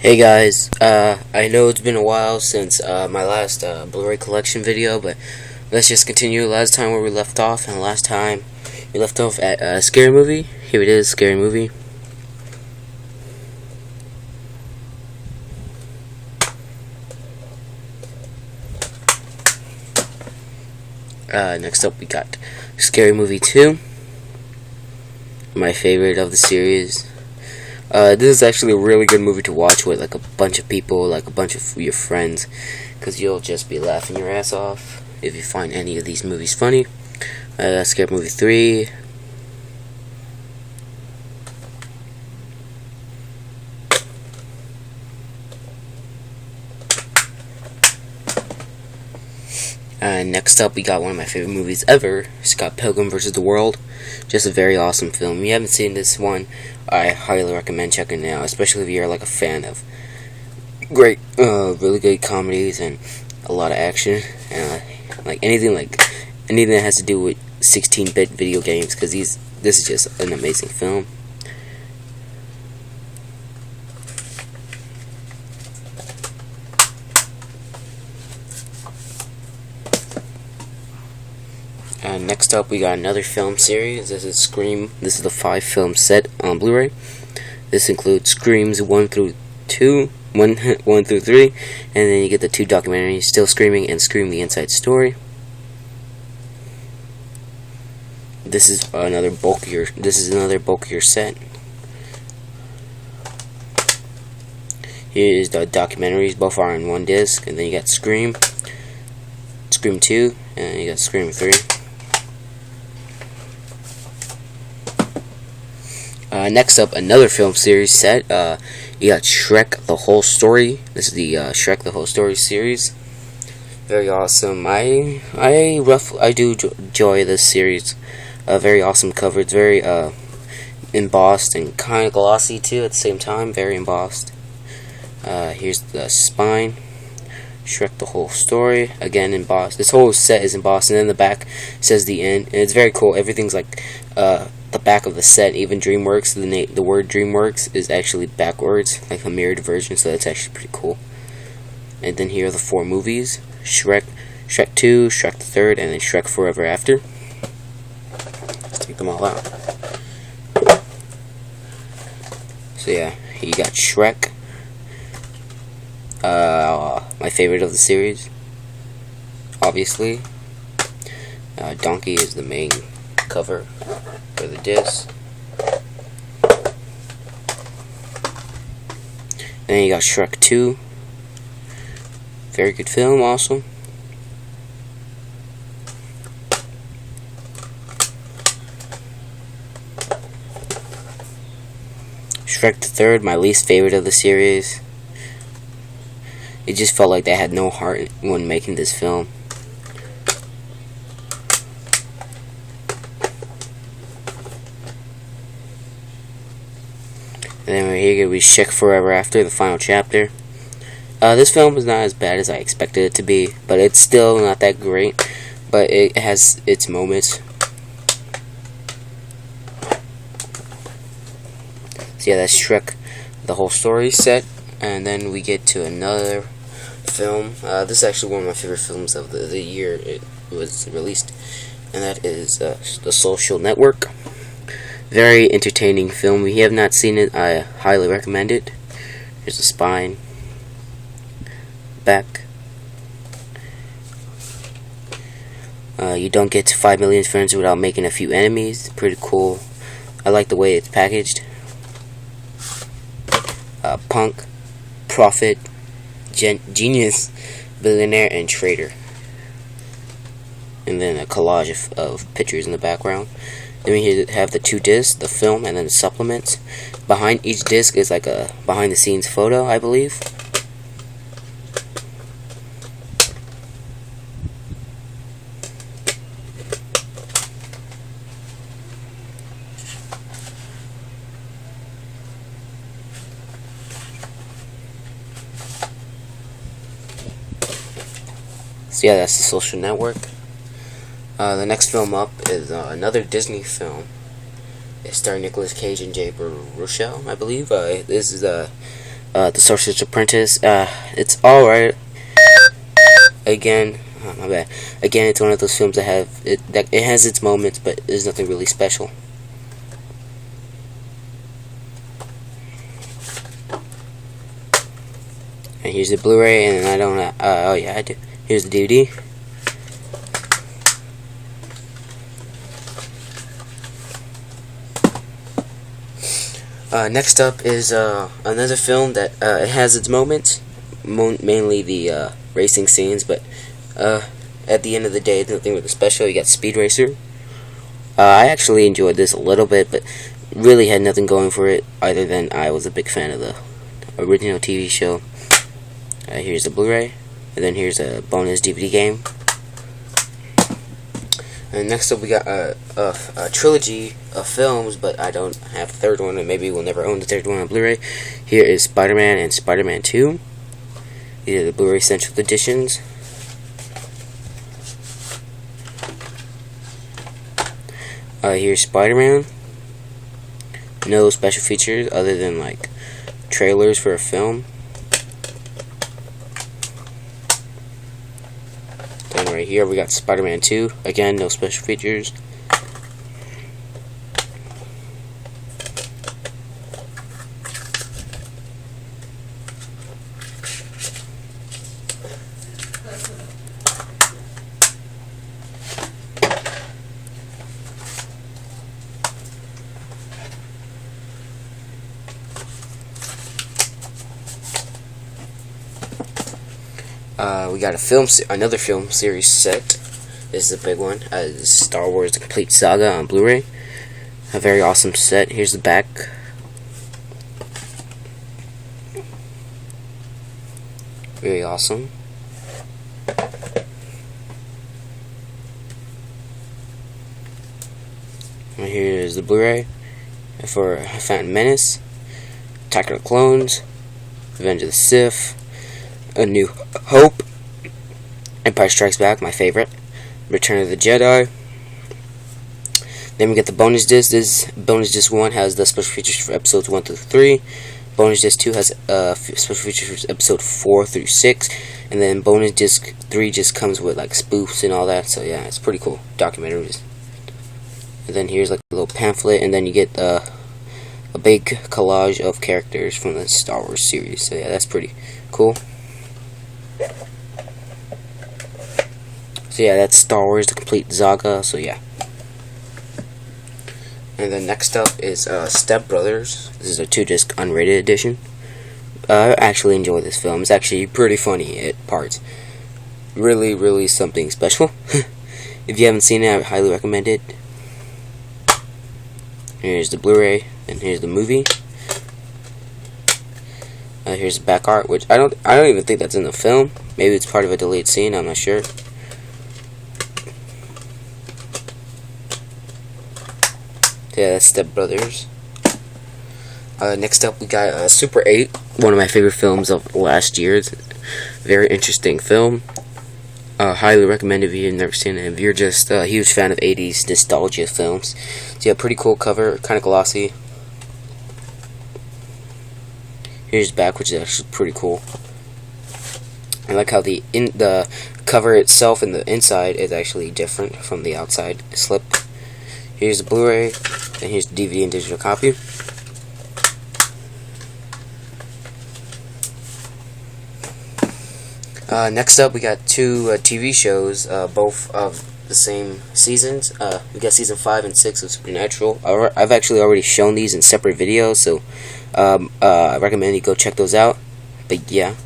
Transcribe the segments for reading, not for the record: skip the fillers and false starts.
Hey guys, I know it's been a while since my last Blu-ray collection video, but let's just continue last time where we left off. And last time we left off at Scary Movie. Here it is, Scary Movie. Next up we got Scary Movie 2, my favorite of the series. This is actually a really good movie to watch with like a bunch of people, like a bunch of your friends, because you'll just be laughing your ass off if you find any of these movies funny. Scary Movie 3. Next up, we got one of my favorite movies ever, Scott Pilgrim vs. the World. Just a very awesome film. If you haven't seen this one, I highly recommend checking it out, especially if you're like a fan of great, really good comedies and a lot of action, and anything that has to do with 16-bit video games, because this is just an amazing film. Next up, we got another film series. This is Scream. This is the 5-film set on Blu-ray. This includes Screams 1 through 3, and then you get the 2 documentaries, Still Screaming and Scream: The Inside Story. This is another bulkier set. Here is the documentaries. Both are on one disc, and then you got Scream 2, and then you got Scream 3. Next up, another film series set. You got Shrek: The Whole Story. This is the Shrek: The Whole Story series. Very awesome. I do enjoy this series. Very awesome cover. It's very embossed and kind of glossy too at the same time. Very embossed. Here's the spine. Shrek: The Whole Story, again embossed. This whole set is embossed, and then the back says the end, and it's very cool. Everything's like the back of the set. Even DreamWorks, the word DreamWorks is actually backwards, like a mirrored version, so that's actually pretty cool. And then here are the 4 movies: Shrek 2, Shrek the Third, and then Shrek Forever After. Let's take them all out. So yeah, you got Shrek. My favorite of the series, obviously. Donkey is the main cover for the disc. And then you got Shrek 2. Very good film, also. Shrek the Third, my least favorite of the series. It just felt like they had no heart when making this film. And then right here we Shrek Forever After, the final chapter. This film is not as bad as I expected it to be, but it's still not that great. But it has its moments. So yeah, that's Shrek: The Whole Story set. And then we get to another film. This is actually one of my favorite films of the year it was released, and that is The Social Network. Very entertaining film. If you have not seen it, I highly recommend it. Here's the spine, back. You don't get to 5 million friends without making a few enemies. Pretty cool. I like the way it's packaged. Punk, prophet, genius, billionaire, and traitor. And then a collage of pictures in the background. Then we have the 2 discs, the film, and then the supplements. Behind each disc is like a behind-the-scenes photo, I believe. So yeah, that's The Social Network. The next film up is another Disney film. It's starring Nicolas Cage and Jay Baruchel, I believe. This is The Sorcerer's Apprentice. It's alright. Again, my bad. Again, it's one of those films that it has its moments, but there's nothing really special. And here's the Blu-ray, and I don't. Oh yeah, I do. Here's the DVD. Next up is another film that it has its moments, mainly the racing scenes, but at the end of the day, it's nothing really special. You got Speed Racer. I actually enjoyed this a little bit, but really had nothing going for it other than I was a big fan of the original TV show. Here's the Blu-ray, and then here's a bonus DVD game. And next up, we got a trilogy of films, but I don't have the third one, and maybe we'll never own the third one on Blu-ray. Here is Spider-Man and Spider-Man 2. These are the Blu-ray Central Editions. Here's Spider-Man. No special features other than like trailers for a film. Then right here we got Spider-Man 2. Again, no special features. We got another film series set. This is a big one. This is Star Wars: The Complete Saga on Blu-ray. A very awesome set. Here's the back. Very awesome. And here is the Blu-ray for Phantom Menace, Attack of the Clones, Revenge of the Sith, A New Hope, Empire Strikes Back, my favorite, Return of the Jedi. Then we get the bonus disc. This bonus disc 1 has the special features for episodes 1 through 3. Bonus disc 2 has special features for episode 4 through 6. And then bonus disc 3 just comes with like spoofs and all that. So yeah, it's pretty cool. Documentaries. And then here's like a little pamphlet, and then you get a big collage of characters from the Star Wars series. So yeah, that's pretty cool. So yeah, that's Star Wars: The Complete Saga. So yeah. And then next up is Step Brothers. This is a 2-disc unrated edition. I actually enjoy this film. It's actually pretty funny at parts. Really, really something special. If you haven't seen it, I highly recommend it. Here's the Blu-ray, and here's the movie. Here's the back art, which I don't even think that's in the film. Maybe it's part of a deleted scene. I'm not sure. Yeah, that's Step Brothers. Next up, we got Super 8, one of my favorite films of last year. It's a very interesting film. Highly recommend if you've never seen it. If you're just a huge fan of 80s nostalgia films. So yeah, pretty cool cover, kind of glossy. Here's the back, which is actually pretty cool. I like how the cover itself and the inside is actually different from the outside slip. Here's the Blu-ray, and here's the DVD and digital copy. Next up, we got 2 TV shows, both of the same seasons. We got season 5 and 6 of Supernatural. I've actually already shown these in separate videos, so I recommend you go check those out. But yeah.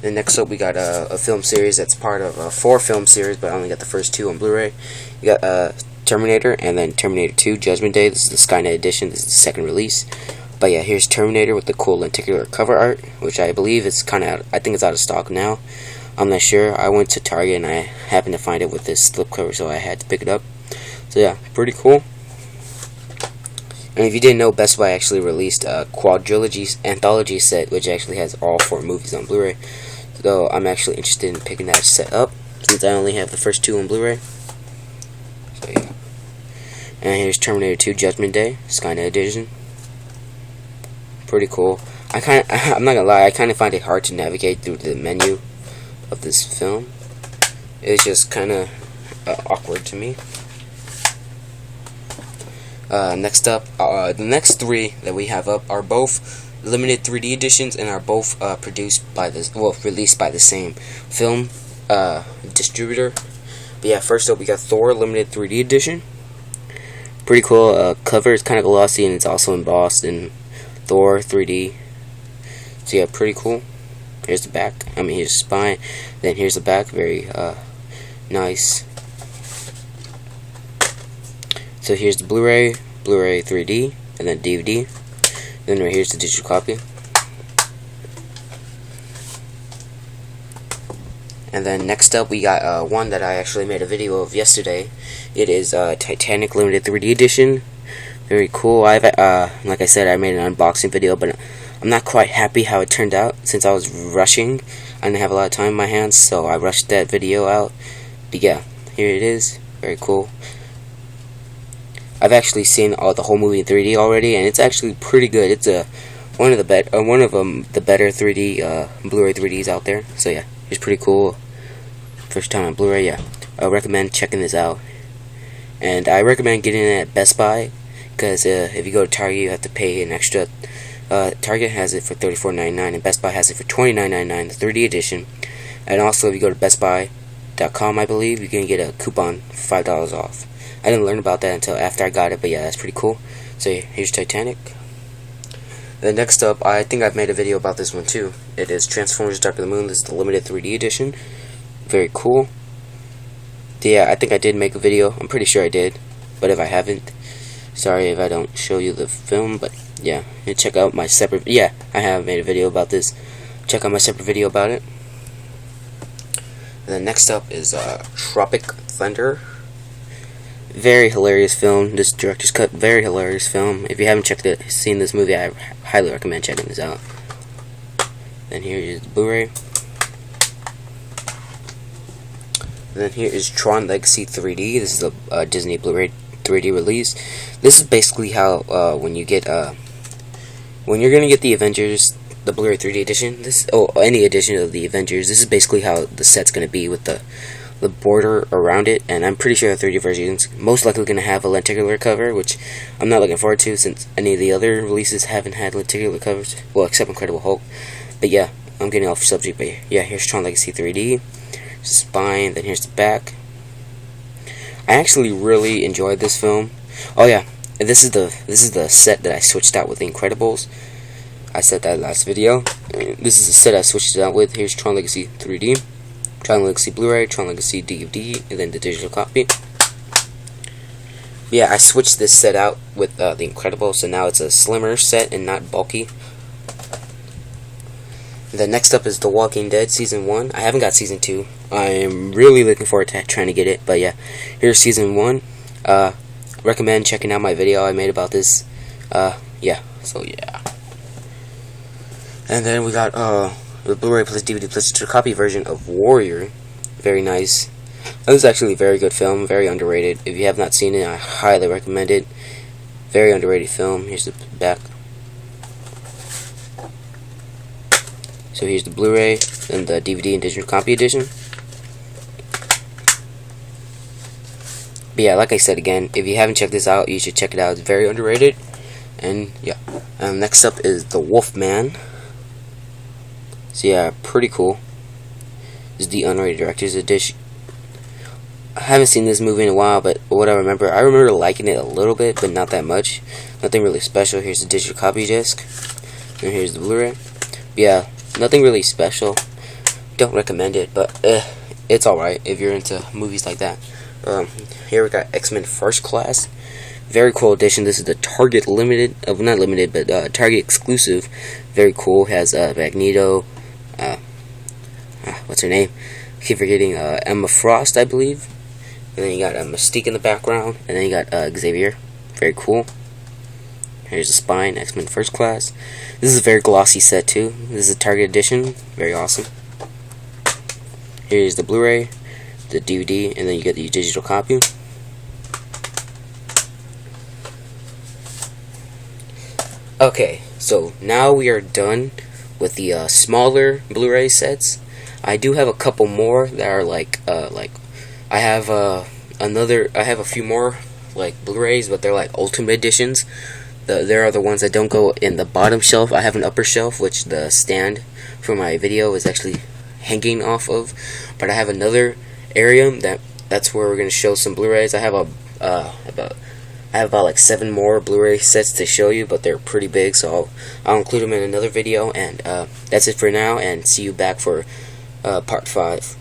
Then next up, we got a film series that's part of a 4-film series, but I only got the first 2 on Blu-ray. You got Terminator, and then Terminator 2 Judgment Day. This is the Skynet edition. This is the second release. But yeah, here's Terminator with the cool lenticular cover art, which I believe is I think it's out of stock now. I'm not sure. I went to Target and I happened to find it with this slipcover, so I had to pick it up. So yeah, pretty cool. And if you didn't know, Best Buy actually released a quadrilogy anthology set, which actually has all 4 movies on Blu-ray. So I'm actually interested in picking that set up, since I only have the first 2 on Blu-ray. So yeah. And here's Terminator 2 Judgment Day, Skynet edition. Pretty cool. I'm not gonna lie, I kind of find it hard to navigate through the menu of this film. It's just kind of awkward to me. Next up, the next three that we have up are both limited 3D editions and are both released by the same film distributor. But yeah, first up we got Thor limited 3D edition. Pretty cool cover. It's kind of glossy and it's also embossed in Thor 3D. So yeah, pretty cool. Here's the back. Here's the spine. Then here's the back. Very nice. So here's the Blu-ray 3D, and then DVD. Then right here's the digital copy. And then next up we got one that I actually made a video of yesterday. It is Titanic limited 3D edition. Very cool. Like I said, I made an unboxing video, but I'm not quite happy how it turned out since I was rushing. I didn't have a lot of time in my hands, so I rushed that video out. But yeah, here it is. Very cool. I've actually seen the whole movie in 3D already, and it's actually pretty good. It's one of the better 3D Blu-ray 3Ds out there. So yeah, it's pretty cool. First time on Blu-ray, yeah. I recommend checking this out, and I recommend getting it at Best Buy because if you go to Target, you have to pay an extra. Target has it for $34.99, and Best Buy has it for $29.99, the 3D edition. And also, if you go to BestBuy.com, I believe you can get a coupon for $5 off. I didn't learn about that until after I got it, but yeah, that's pretty cool. So yeah, here's Titanic. Then next up, I think I've made a video about this one too. It is Transformers Dark of the Moon. This is the limited 3D edition. Very cool. Yeah, I think I did make a video. I'm pretty sure I did. But if I haven't, sorry if I don't show you the film. But yeah, you check out my separate... Yeah, I have made a video about this. Check out my separate video about it. And then next up is Tropic Thunder. Very hilarious film. This director's cut, very hilarious film. If you haven't seen this movie, I highly recommend checking this out. Then here is the Blu-ray. Then here is Tron Legacy 3D. This is a Disney Blu-ray 3D release. This is basically how when you're gonna get the Avengers, the Blu-ray 3D edition. Any edition of the Avengers. This is basically how the set's gonna be with the border around it, and I'm pretty sure the 3D version is most likely going to have a lenticular cover, which I'm not looking forward to since any of the other releases haven't had lenticular covers, well, except Incredible Hulk. But yeah, I'm getting off subject, but yeah, here's Tron Legacy 3D, spine, then here's the back. I actually really enjoyed this film. Oh yeah, and this is the set that I switched out with The Incredibles. I said that last video. This is the set I switched it out with. Here's Tron Legacy 3D. Tron Legacy Blu-ray, Tron Legacy DVD, and then the digital copy. Yeah, I switched this set out with The Incredibles, so now it's a slimmer set and not bulky. And then next up is The Walking Dead Season 1. I haven't got Season 2. I'm really looking forward to trying to get it, but yeah, here's Season 1. Recommend checking out my video I made about this. Yeah, so yeah. And then we got, the Blu-ray plus DVD plus digital copy version of Warrior. Very nice. That was actually a very good film, very underrated. If you have not seen it, I highly recommend it. Very underrated film. Here's the back. So here's the Blu-ray and the DVD and digital copy edition. But yeah, like I said again, if you haven't checked this out, you should check it out. It's very underrated. And yeah, next up is The Wolfman. So yeah, pretty cool. This is the unrated director's edition. I haven't seen this movie in a while, but what I remember liking it a little bit, but not that much. Nothing really special. Here's the digital copy disc. And here's the Blu-ray. Yeah, nothing really special. Don't recommend it, but it's alright if you're into movies like that. Here we got X-Men First Class. Very cool edition. This is the Target limited, not limited, but Target exclusive. Very cool. Has Magneto. What's her name? I keep forgetting. Emma Frost, I believe. And then you got Mystique in the background, and then you got Xavier. Very cool. Here's the spine. X-Men First Class. This is a very glossy set too. This is a Target edition. Very awesome. Here's the Blu-ray, the DVD, and then you get the digital copy. Okay, so now we are done with the smaller Blu-ray sets. I do have a couple more that are like I have I have a few more like Blu-rays, but they're like Ultimate Editions. There are the ones that don't go in the bottom shelf. I have an upper shelf, which the stand for my video is actually hanging off of. But I have another area that's where we're gonna show some Blu-rays. I have about like 7 more Blu-ray sets to show you, but they're pretty big, so I'll include them in another video. And that's it for now, and see you back for part 5.